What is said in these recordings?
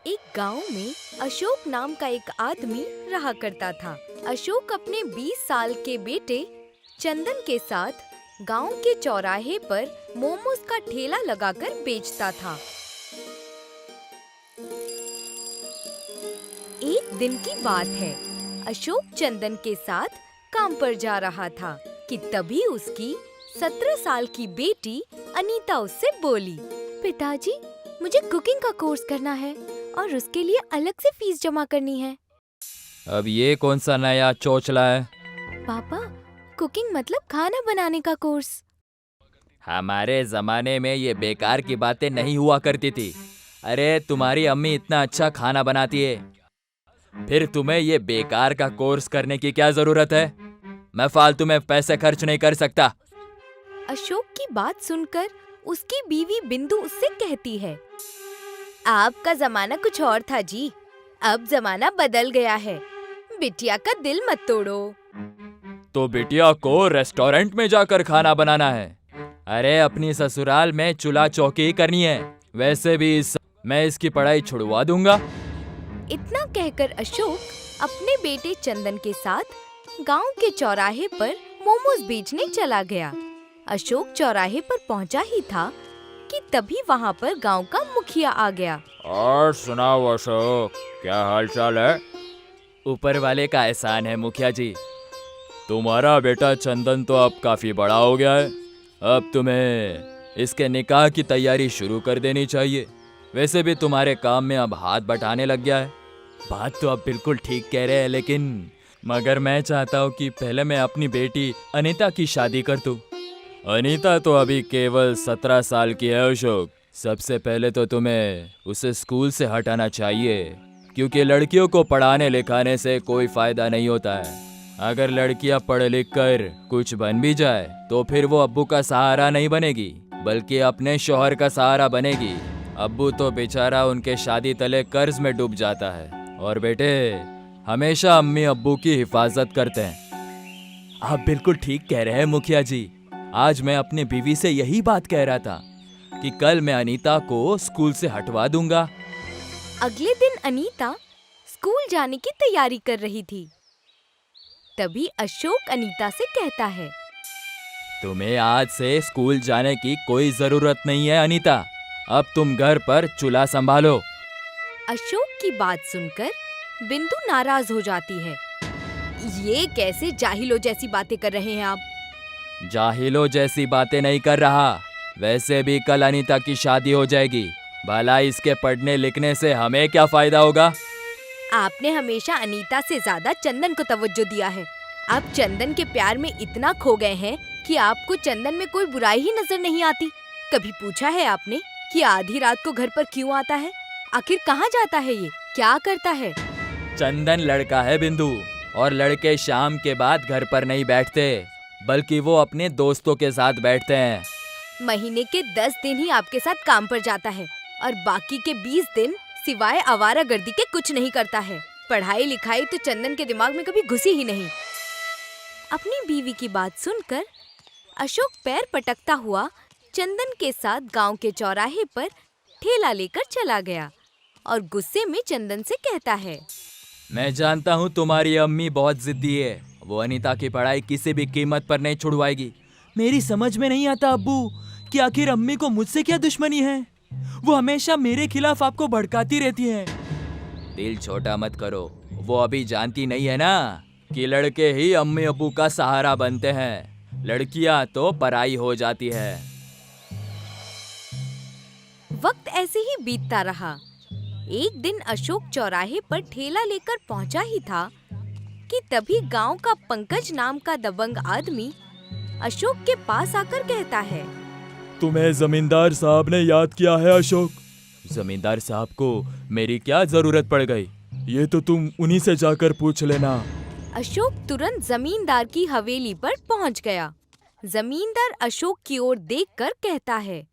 एक गांव में अशोक नाम का एक आदमी रहा करता था। अशोक अपने 20 साल के बेटे चंदन के साथ गांव के चौराहे पर मोमोज का ठेला लगाकर बेचता था। एक दिन की बात है, अशोक चंदन के साथ काम पर जा रहा था कि तभी उसकी 17 साल की बेटी अनीता उससे बोली, पिताजी, मुझे कुकिंग का कोर्स करना है और उसके लिए अलग से फीस जमा करनी है। अब ये कौन सा नया चोचला है? पापा, कुकिंग मतलब खाना बनाने का कोर्स। हमारे जमाने में ये बेकार की बातें नहीं हुआ करती थी। अरे तुम्हारी अम्मी इतना अच्छा खाना बनाती है, फिर तुम्हें ये बेकार का कोर्स करने की क्या जरूरत है? मैं फालतू में पैसे खर्च नहीं कर सकता। अशोक की बात सुनकर उसकी बीवी बिंदु उससे कहती है, आपका जमाना कुछ और था जी, अब जमाना बदल गया है। बिटिया का दिल मत तोड़ो। तो बिटिया को रेस्टोरेंट में जाकर खाना बनाना है। अरे अपनी ससुराल में चूल्हा चौकी ही करनी है। वैसे भी मैं इसकी पढ़ाई छुड़वा दूंगा। इतना कहकर अशोक अपने बेटे चंदन के साथ गांव के चौराहे पर मोमोज बेचने चला गया। अशोक चौराहे पर पहुंचा ही था कि तभी वहां पर गांव का मुखिया आ गया। और सुनाओ अशोक, क्या हालचाल है? ऊपर वाले का एहसान है मुखिया जी। तुम्हारा बेटा चंदन तो अब काफी बड़ा हो गया है। अब तुम्हें इसके निकाह की तैयारी शुरू कर देनी चाहिए। वैसे भी तुम्हारे काम में अब हाथ बटाने लग गया है। बात तो अब बिल्कुल ठीक कह रहे हैं, लेकिन मगर मैं चाहता हूँ कि पहले मैं अपनी बेटी अनीता की शादी कर दूँ। अनीता तो अभी केवल 17 साल की है अशोक। सबसे पहले तो तुम्हें उसे स्कूल से हटाना चाहिए, क्योंकि लड़कियों को पढ़ाने लिखाने से कोई फायदा नहीं होता है। अगर लड़कियां पढ़ लिख कर कुछ बन भी जाए तो फिर वो अब्बू का सहारा नहीं बनेगी, बल्कि अपने शौहर का सहारा बनेगी। अब्बू तो बेचारा उनके शादी तले कर्ज में डूब जाता है, और बेटे हमेशा अम्मी अब्बू की हिफाजत करते हैं। आप बिल्कुल ठीक कह रहे हैं मुखिया जी। आज मैं अपनी बीवी से यही बात कह रहा था कि कल मैं अनीता को स्कूल से हटवा दूंगा। अगले दिन अनीता स्कूल जाने की तैयारी कर रही थी। तभी अशोक अनीता से कहता है, तुम्हें आज से स्कूल जाने की कोई जरूरत नहीं है अनीता। अब तुम घर पर चूल्हा संभालो। अशोक की बात सुनकर बिंदु नाराज हो जाती है। ये कैसे जाहिलों जैसी बातें कर रहे हैं आप? जाहिलों जैसी बातें नहीं कर रहा। वैसे भी कल अनीता की शादी हो जाएगी। भला इसके पढ़ने लिखने से हमें क्या फायदा होगा? आपने हमेशा अनीता से ज्यादा चंदन को तवज्जो दिया है। आप चंदन के प्यार में इतना खो गए हैं कि आपको चंदन में कोई बुराई ही नजर नहीं आती। कभी पूछा है आपने कि आधी रात को घर पर क्यों आता है? आखिर कहाँ जाता है ये? क्या करता है? चंदन लड़का है बिंदु, और लड़के शाम के बाद घर पर नहीं बैठते, बल्कि वो अपने दोस्तों के साथ बैठते हैं। महीने के 10 दिन ही आपके साथ काम पर जाता है और बाकी के 20 दिन सिवाय आवारागर्दी के कुछ नहीं करता है। पढ़ाई लिखाई तो चंदन के दिमाग में कभी घुसी ही नहीं। अपनी बीवी की बात सुनकर अशोक पैर पटकता हुआ चंदन के साथ गांव के चौराहे पर ठेला लेकर चला गया और गुस्से में चंदन से कहता है, मैं जानता हूँ तुम्हारी अम्मी बहुत जिद्दी है। वो अनीता की पढ़ाई किसी भी कीमत पर नहीं छुड़वाएगी। मेरी समझ में नहीं आता अब्बू कि आखिर अम्मी को मुझसे क्या दुश्मनी है। वो हमेशा मेरे खिलाफ आपको भड़काती रहती है। दिल छोटा मत करो। वो अभी जानती नहीं है ना कि लड़के ही अम्मी अब्बू का सहारा बनते हैं। लड़कियां तो पराई हो जाती है। वक्त ऐसे ही बीतता रहा। एक दिन अशोक चौराहे पर ठेला लेकर पहुंचा ही था कि तभी गांव का पंकज नाम का दबंग आदमी अशोक के पास आकर कहता है, तुम्हें जमींदार साहब ने याद किया है अशोक? जमींदार साहब को मेरी क्या जरूरत पड़ गई? ये तो तुम उन्हीं से जाकर पूछ लेना। अशोक तुरंत जमींदार की हवेली पर पहुंच गया। जमींदार अशोक की ओर देखकर कहता है,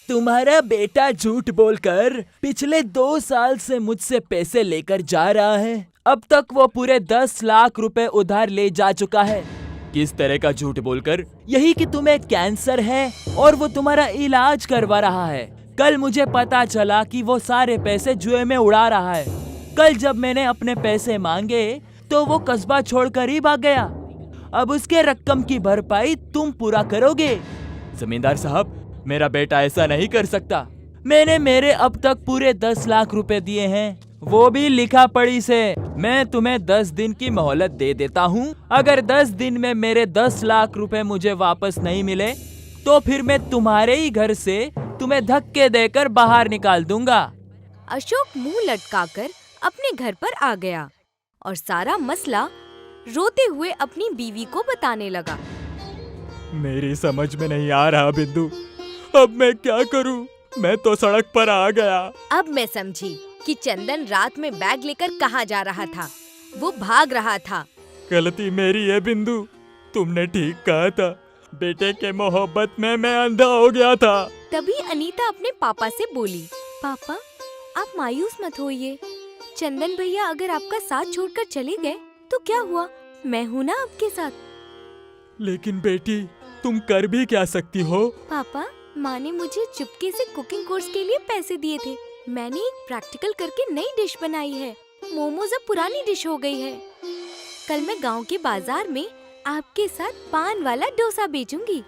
तुम्हारा बेटा झूठ बोलकर पिछले 2 साल से मुझसे पैसे लेकर जा रहा है। अब तक वो पूरे 10 लाख रुपए उधार ले जा चुका है। किस तरह का झूठ बोलकर? यही कि तुम्हें कैंसर है और वो तुम्हारा इलाज करवा रहा है। कल मुझे पता चला कि वो सारे पैसे जुए में उड़ा रहा है। कल जब मैंने अपने पैसे मांगे तो वो कस्बा छोड़कर ही भाग गया। अब उसके रकम की भरपाई तुम पूरा करोगे। जमींदार साहब, मेरा बेटा ऐसा नहीं कर सकता। मैंने मेरे अब तक पूरे 10 लाख रुपए दिए हैं, वो भी लिखा पढ़ी से। मैं तुम्हें 10 दिन की मोहलत दे देता हूँ। अगर 10 दिन में मेरे 10 लाख रुपए मुझे वापस नहीं मिले तो फिर मैं तुम्हारे ही घर से तुम्हें धक्के देकर बाहर निकाल दूंगा। अशोक मुंह लटकाकर अपने घर पर आ गया और सारा मसला रोते हुए अपनी बीवी को बताने लगा। मेरी समझ में नहीं आ रहा बिंदु, अब मैं क्या करूं? मैं तो सड़क पर आ गया। अब मैं समझी कि चंदन रात में बैग लेकर कहाँ जा रहा था। वो भाग रहा था। गलती मेरी है बिंदु, तुमने ठीक कहा था। बेटे के मोहब्बत में मैं अंधा हो गया था। तभी अनीता अपने पापा से बोली, पापा आप मायूस मत होइए। चंदन भैया अगर आपका साथ छोड़कर चले गए तो क्या हुआ, मैं हूँ ना आपके साथ। लेकिन बेटी, तुम कर भी क्या सकती हो? पापा, माँ ने मुझे चुपके से कुकिंग कोर्स के लिए पैसे दिए थे। मैंने एक प्रैक्टिकल करके नई डिश बनाई है। मोमोज अब पुरानी डिश हो गई है। कल मैं गांव के बाजार में आपके साथ पान वाला डोसा बेचूंगी।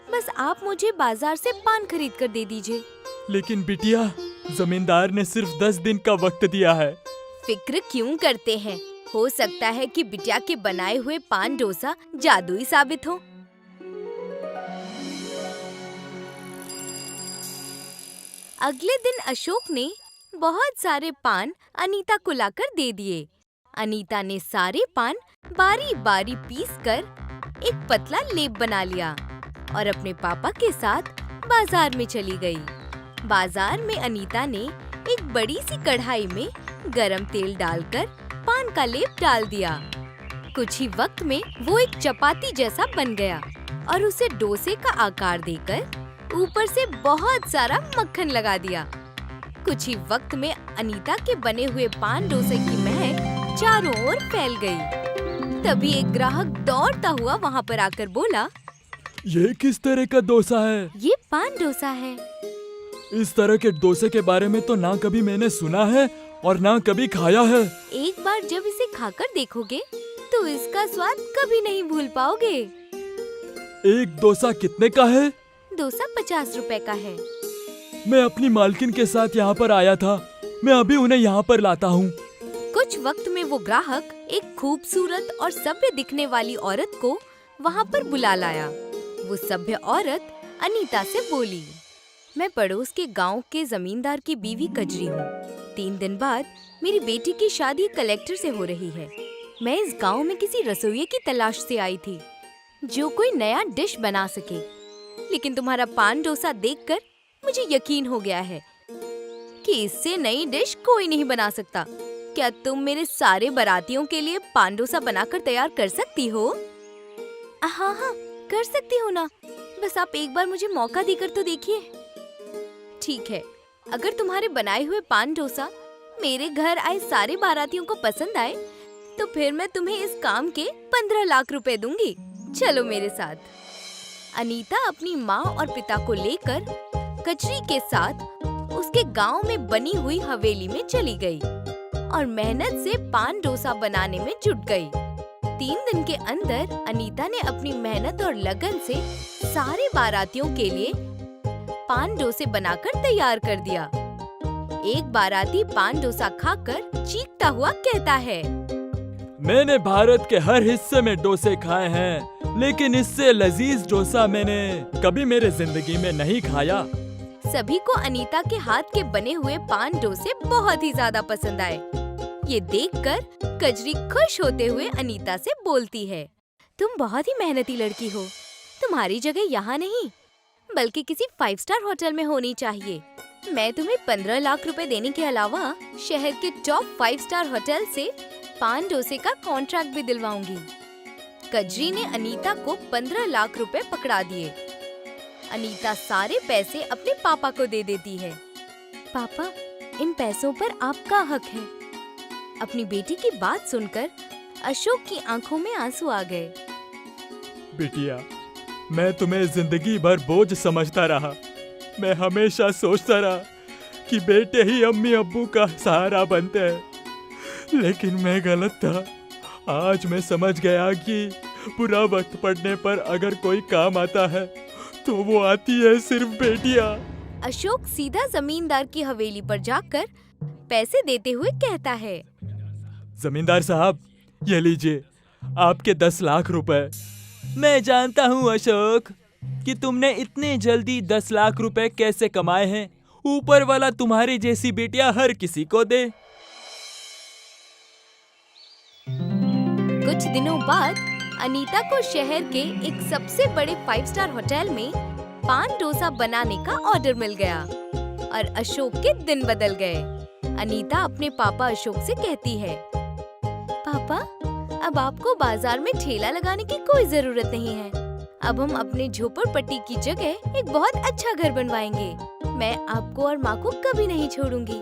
बस आप मुझे बाजार से पान खरीद कर दे दीजिए। लेकिन बिटिया, जमींदार ने सिर्फ 10 दिन का वक्त दिया है। फिक्र क्यों करते हैं? हो सकता है कि बिटिया के बनाए हुए पान डोसा जादुई साबित हो। अगले दिन अशोक ने बहुत सारे पान अनीता को लाकर दे दिए। अनीता ने सारे पान बारी बारी पीस कर एक पतला लेप बना लिया और अपने पापा के साथ बाजार में चली गई। बाजार में अनीता ने एक बड़ी सी कढ़ाई में गरम तेल डालकर पान का लेप डाल दिया। कुछ ही वक्त में वो एक चपाती जैसा बन गया और उसे डोसे का आकार देकर ऊपर से बहुत सारा मक्खन लगा दिया। कुछ ही वक्त में अनीता के बने हुए पान डोसे की महक चारों ओर फैल गई। तभी एक ग्राहक दौड़ता हुआ वहाँ पर आकर बोला, ये किस तरह का डोसा है? ये पान डोसा है। इस तरह के डोसे के बारे में तो ना कभी मैंने सुना है और ना कभी खाया है। एक बार जब इसे खाकर देखोगे तो इसका स्वाद कभी नहीं भूल पाओगे। एक डोसा कितने का है? डोसा 50 रुपए का है। मैं अपनी मालकिन के साथ यहाँ पर आया था, मैं अभी उन्हें यहाँ पर लाता हूँ। कुछ वक्त में वो ग्राहक एक खूबसूरत और सभ्य दिखने वाली औरत को वहाँ पर बुला लाया। वो सभ्य औरत अनीता से बोली, मैं पड़ोस के गांव के जमींदार की बीवी कजरी हूँ। 3 दिन बाद मेरी बेटी की शादी कलेक्टर से हो रही है। मैं इस गांव में किसी रसोइये की तलाश से आई थी जो कोई नया डिश बना सके। लेकिन तुम्हारा पान डोसा देखकर मुझे यकीन हो गया है कि इससे नई डिश कोई नहीं बना सकता। क्या तुम मेरे सारे बारातियों के लिए पान डोसा बनाकर तैयार कर सकती हो? हाँ हाँ, कर सकती हो ना। बस आप एक बार मुझे मौका देकर तो देखिए। ठीक है, अगर तुम्हारे बनाए हुए पान डोसा मेरे घर आए सारे बारातियों को पसंद आए तो फिर मैं तुम्हें इस काम के 15 लाख रुपए दूंगी। चलो मेरे साथ। अनीता अपनी माँ और पिता को लेकर कजरी के साथ उसके गांव में बनी हुई हवेली में चली गई और मेहनत से पान डोसा बनाने में जुट गई। 3 दिन के अंदर अनीता ने अपनी मेहनत और लगन से सारे बारातियों के लिए पान डोसे बनाकर तैयार कर दिया। एक बाराती पान डोसा खाकर चीखता हुआ कहता है, मैंने भारत के हर हिस्से में डोसे खाए हैं, लेकिन इससे लजीज डोसा मैंने कभी मेरे जिंदगी में नहीं खाया। सभी को अनीता के हाथ के बने हुए पान डोसे बहुत ही ज्यादा पसंद आए। ये देखकर कजरी खुश होते हुए अनीता से बोलती है, तुम बहुत ही मेहनती लड़की हो। तुम्हारी जगह यहाँ नहीं बल्कि किसी 5 स्टार होटल में होनी चाहिए। मैं तुम्हें 15 लाख रुपए देने के अलावा शहर के टॉप 5 स्टार होटल से पान डोसे का कॉन्ट्रैक्ट भी दिलवाऊंगी। कजरी ने अनीता को 15 लाख रुपए पकड़ा दिए। अनीता सारे पैसे अपने पापा को दे देती है। पापा, इन पैसों पर आपका हक है। अपनी बेटी की बात सुनकर अशोक की आंखों में आंसू आ गए। बिटिया, मैं तुम्हें जिंदगी भर बोझ समझता रहा, मैं हमेशा सोचता रहा कि बेटे ही अम्मी अब्बू का सहारा बनते हैं, लेकिन मैं गलत था। आज मैं समझ गया कि बुरा वक्त पड़ने पर अगर कोई काम आता है तो वो आती है सिर्फ बेटियां। अशोक सीधा जमींदार की हवेली पर जाकर पैसे देते हुए कहता है, जमींदार साहब, ये लीजिए आपके 10 लाख रुपए। मैं जानता हूँ अशोक कि तुमने इतने जल्दी 10 लाख रुपए कैसे कमाए हैं। ऊपर वाला तुम्हारी जैसी बेटियां हर किसी को दे। कुछ दिनों बाद अनीता को शहर के एक सबसे बड़े 5 स्टार होटल में पान डोसा बनाने का ऑर्डर मिल गया और अशोक के दिन बदल गए। अनीता अपने पापा अशोक से कहती है, पापा, अब आपको बाजार में ठेला लगाने की कोई जरूरत नहीं है। अब हम अपने झोपड़पट्टी की जगह एक बहुत अच्छा घर बनवाएंगे। मैं आपको और माँ को कभी नहीं छोड़ूंगी।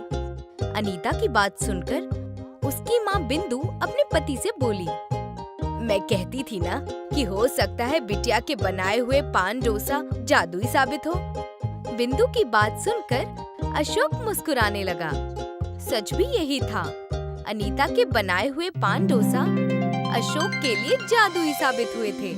अनीता की बात सुनकर उसकी माँ बिंदु अपने पति से बोली, मैं कहती थी ना कि हो सकता है बिटिया के बनाए हुए पान डोसा जादुई साबित हो। बिंदु की बात सुनकर अशोक मुस्कुराने लगा। सच भी यही था। अनीता के बनाए हुए पान डोसा अशोक के लिए जादुई साबित हुए थे।